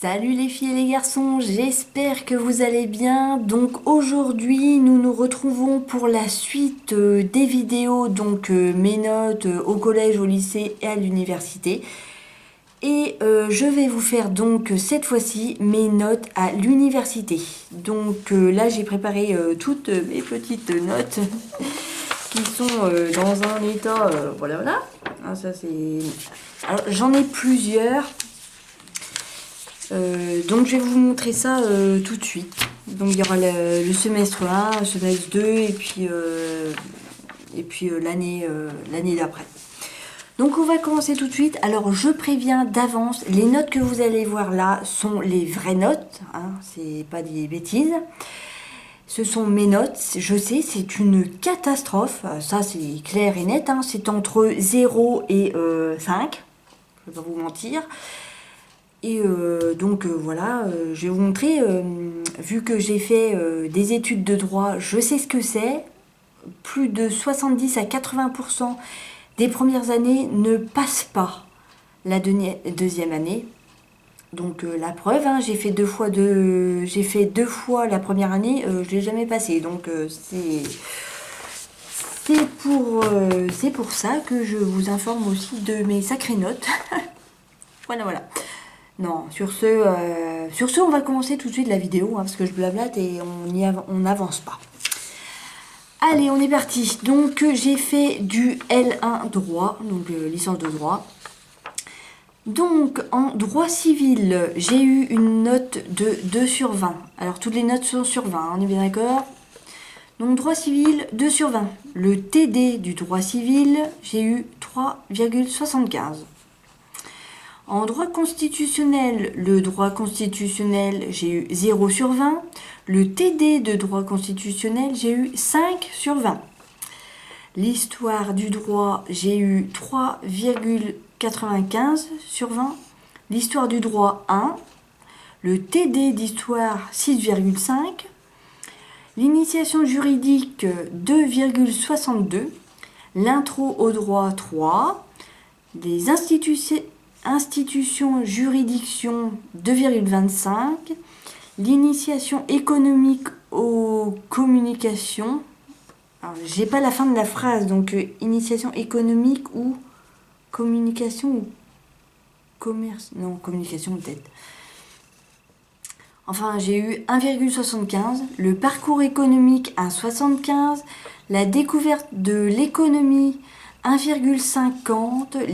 Salut les filles et les garçons, j'espère que vous allez bien. Donc aujourd'hui nous nous retrouvons pour la suite des vidéos, donc mes notes au collège, au lycée et à l'université. Et je vais vous faire donc cette fois-ci mes notes à l'université. Donc là j'ai préparé toutes mes petites notes qui sont dans un état, voilà. Ah, ça c'est... Alors j'en ai plusieurs. Donc je vais vous montrer ça tout de suite. Donc il y aura le semestre 1, le semestre 2 et puis l'année d'après. Donc on va commencer tout de suite. Alors je préviens d'avance, les notes que vous allez voir là sont les vraies notes, hein, c'est pas des bêtises. Ce sont mes notes, je sais, c'est une catastrophe, ça c'est clair et net, hein, c'est entre 0 et 5, je vais pas vous mentir. Et donc voilà, je vais vous montrer, vu que j'ai fait des études de droit, je sais ce que c'est. Plus de 70 à 80% des premières années ne passent pas la deuxième année. Donc la preuve, hein, j'ai fait deux fois la première année, je ne l'ai jamais passé. Donc c'est pour ça que je vous informe aussi de mes sacrées notes. Voilà. Non, sur ce, on va commencer tout de suite la vidéo, hein, parce que je blablate et on n'avance pas. Allez, on est parti. Donc, j'ai fait du L1 droit, donc licence de droit. Donc, en droit civil, j'ai eu une note de 2 sur 20. Alors, toutes les notes sont sur 20, hein, on est bien d'accord? Donc, droit civil, 2 sur 20. Le TD du droit civil, j'ai eu 3,75. En droit constitutionnel, le droit constitutionnel, j'ai eu 0 sur 20. Le TD de droit constitutionnel, j'ai eu 5 sur 20. L'histoire du droit, j'ai eu 3,95 sur 20. L'histoire du droit, 1. Le TD d'histoire, 6,5. L'initiation juridique, 2,62. L'intro au droit, 3. Les institutions, juridiction, 2,25. L'initiation économique aux communications. Alors, j'ai pas la fin de la phrase, donc initiation économique ou communication ou commerce. Non, communication peut-être. Enfin, j'ai eu 1,75. Le parcours économique, 1,75. La découverte de l'économie, 1,50,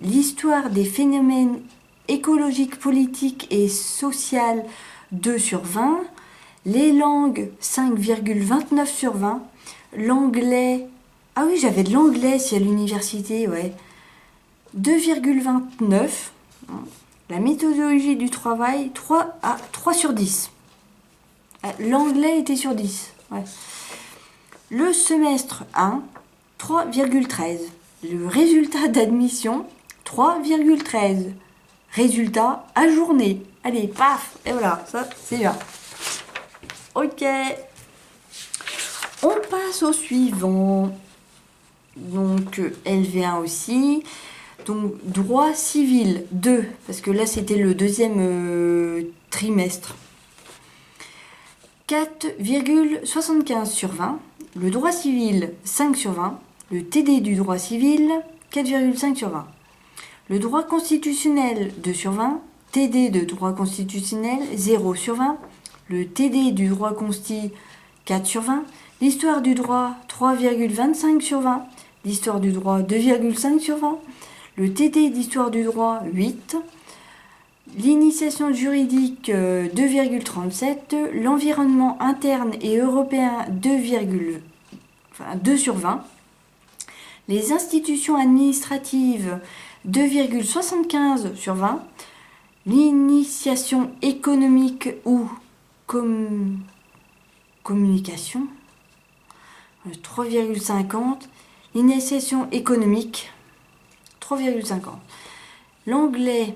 l'histoire des phénomènes écologiques, politiques et sociaux, 2 sur 20, les langues, 5,29 sur 20, l'anglais, ah oui, j'avais de l'anglais si à l'université, ouais, 2,29, la méthodologie du travail, 3 sur 10. L'anglais était sur 10, ouais. Le semestre 1, 3,13. Le résultat d'admission, 3,13. Résultat ajourné. Allez, paf, et voilà, ça c'est bien. Ok. On passe au suivant. Donc, LV1 aussi. Donc, droit civil 2, parce que là c'était le deuxième trimestre. 4,75 sur 20. Le droit civil, 5 sur 20. Le TD du droit civil, 4,5 sur 20. Le droit constitutionnel, 2 sur 20. TD de droit constitutionnel, 0 sur 20. Le TD du droit consti, 4 sur 20. L'histoire du droit, 3,25 sur 20. L'histoire du droit, 2,5 sur 20. Le TD d'histoire du droit, 8. L'initiation juridique, 2,37. L'environnement interne et européen, 2 sur 20. Les institutions administratives, 2,75 sur 20. L'initiation économique ou communication, 3,50. L'initiation économique, 3,50. L'anglais,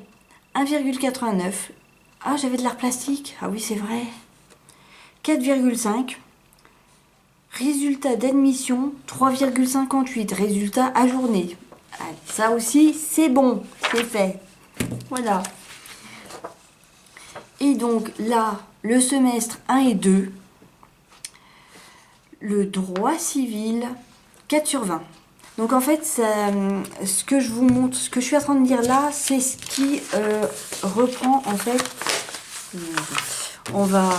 1,89. Ah, j'avais de l'art plastique. Ah oui, c'est vrai. 4,5. Résultat d'admission, 3,58. Résultat ajourné. Allez, ça aussi, c'est bon. C'est fait. Voilà. Et donc là, le semestre 1 et 2, le droit civil, 4 sur 20. Donc en fait, ça, ce que je vous montre, ce que je suis en train de dire là, c'est ce qui reprend en fait. On va,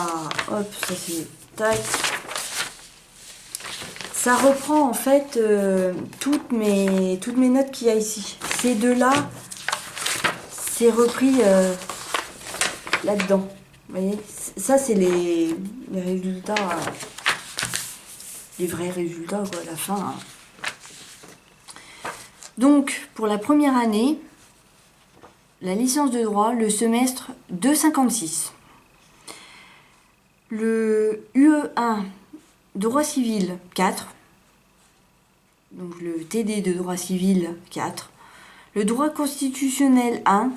hop, ça c'est tac. Ça reprend en fait toutes mes notes qu'il y a ici. Ces deux-là, c'est repris là-dedans. Vous voyez, ça c'est les résultats, les vrais résultats quoi, à la fin. Hein. Donc pour la première année, la licence de droit, le semestre 2,56. Le UE1, droit civil 4. Donc le TD de droit civil 4. Le droit constitutionnel 1.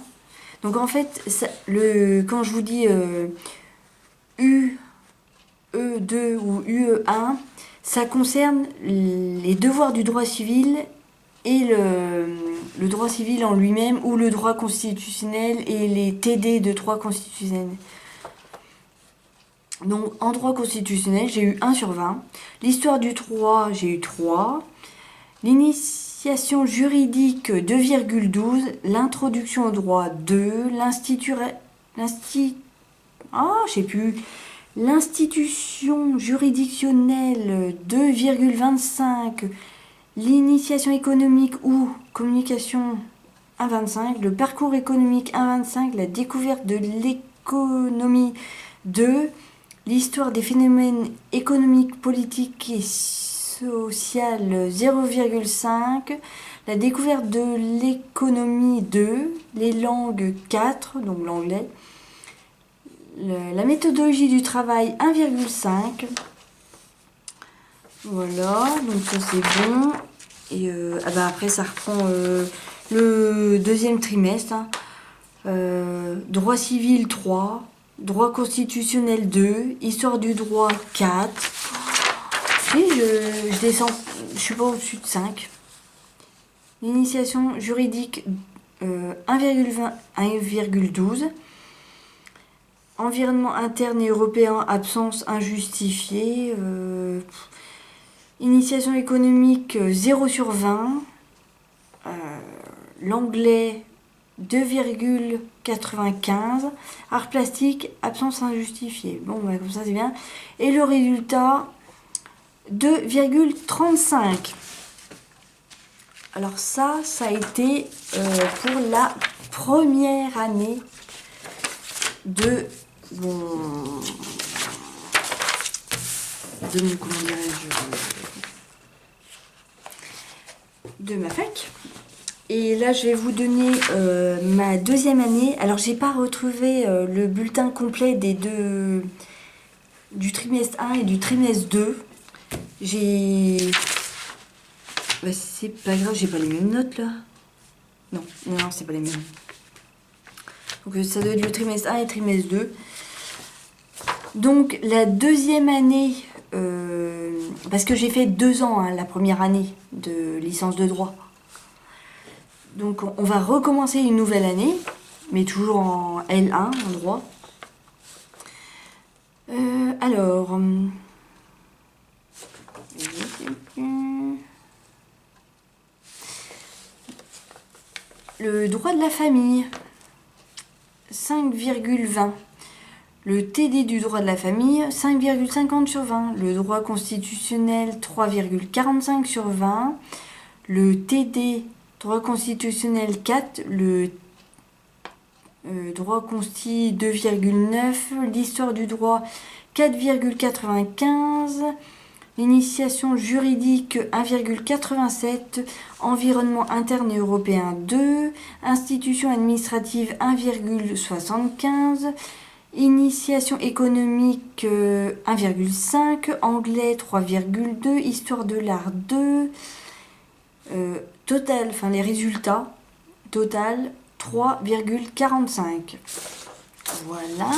Donc en fait, ça, quand je vous dis UE2 ou UE1, ça concerne les devoirs du droit civil et le droit civil en lui-même ou le droit constitutionnel et les TD de droit constitutionnel. Donc en droit constitutionnel, j'ai eu 1 sur 20. L'histoire du droit, j'ai eu 3. L'initiation juridique 2,12. L'introduction au droit 2. L'institution juridictionnelle 2,25. L'initiation économique ou communication 1,25. Le parcours économique 1,25. La découverte de l'économie 2. L'histoire des phénomènes économiques, politiques et sociaux 0,5. La découverte de l'économie 2. Les langues 4, donc l'anglais. La méthodologie du travail 1,5. Voilà, donc ça c'est bon. Et après ça reprend le deuxième trimestre. Hein. Droit civil 3. Droit constitutionnel 2, histoire du droit 4. Et je descends, je suis pas au-dessus de 5. L'initiation juridique 1,12. Environnement interne et européen, absence injustifiée. Initiation économique 0 sur 20. L'anglais 2,95. Art plastique, absence injustifiée. Bon, bah, comme ça, c'est bien. Et le résultat, 2,35. Alors ça a été pour la première année de mon comment dirais-je, de ma fac. Et là, je vais vous donner ma deuxième année. Alors, j'ai pas retrouvé le bulletin complet des deux, du trimestre 1 et du trimestre 2. Bah, c'est pas grave, j'ai pas les mêmes notes là. Non, c'est pas les mêmes. Donc, ça doit être le trimestre 1 et le trimestre 2. Donc, la deuxième année, parce que j'ai fait 2 ans, hein, la première année de licence de droit. Donc on va recommencer une nouvelle année, mais toujours en L1, en droit. Alors, le droit de la famille, 5,20. Le TD du droit de la famille, 5,50 sur 20. Le droit constitutionnel, 3,45 sur 20. Le TD droit constitutionnel 4, le droit consti 2,9, l'histoire du droit 4,95, l'initiation juridique 1,87, environnement interne et européen 2, institution administrative 1,75, initiation économique 1,5, anglais 3,2, histoire de l'art 2, total, enfin les résultats, total 3,45. Voilà.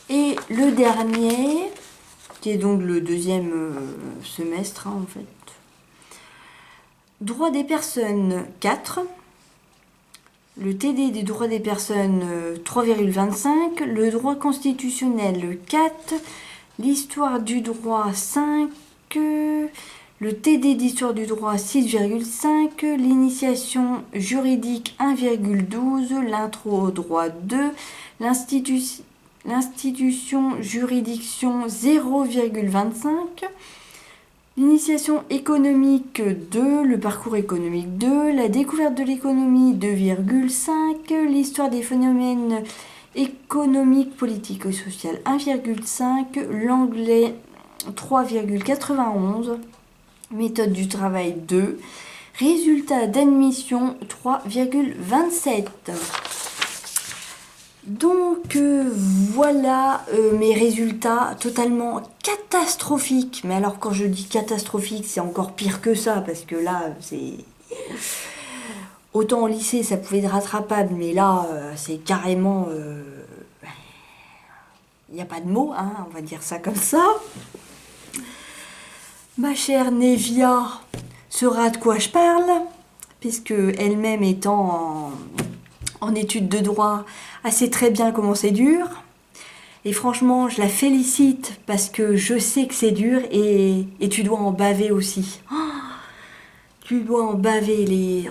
Et le dernier, qui est donc le deuxième semestre, hein, en fait. Droit des personnes 4. Le TD des droits des personnes 3,25, le droit constitutionnel 4, l'histoire du droit 5, le TD d'histoire du droit 6,5, l'initiation juridique 1,12, l'intro au droit 2, l'institution juridiction 0,25, l'initiation économique 2, le parcours économique 2, la découverte de l'économie 2,5, l'histoire des phénomènes économiques, politiques et sociaux 1,5, l'anglais 3,91, méthode du travail 2, résultat d'admission 3,27. Donc voilà mes résultats totalement catastrophiques. Mais alors quand je dis catastrophique, c'est encore pire que ça, parce que là, c'est... Autant au lycée, ça pouvait être rattrapable, mais là, c'est carrément... Il n'y a pas de mots, hein, on va dire ça comme ça. Ma chère Nevia saura de quoi je parle, puisque elle-même étant en études de droit, elle sait très bien comment c'est dur. Et franchement, je la félicite parce que je sais que c'est dur et tu dois en baver aussi. Oh, tu dois en baver les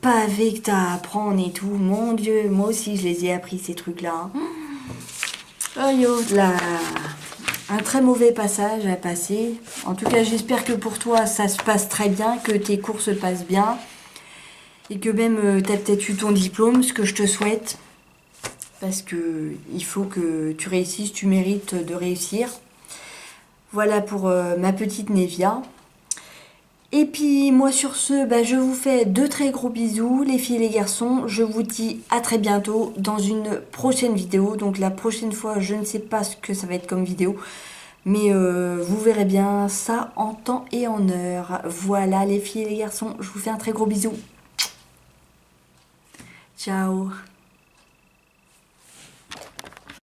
pavés que tu as à apprendre et tout. Mon Dieu, moi aussi je les ai appris ces trucs-là. Oh yo, un très mauvais passage à passer. En tout cas, j'espère que pour toi, ça se passe très bien, que tes cours se passent bien. Et que même tu as peut-être eu ton diplôme, ce que je te souhaite. Parce que il faut que tu réussisses, tu mérites de réussir. Voilà pour ma petite Nevia. Et puis moi sur ce, je vous fais de très gros bisous les filles et les garçons. Je vous dis à très bientôt dans une prochaine vidéo. Donc la prochaine fois, je ne sais pas ce que ça va être comme vidéo. Mais vous verrez bien ça en temps et en heure. Voilà les filles et les garçons, je vous fais un très gros bisou. Ciao.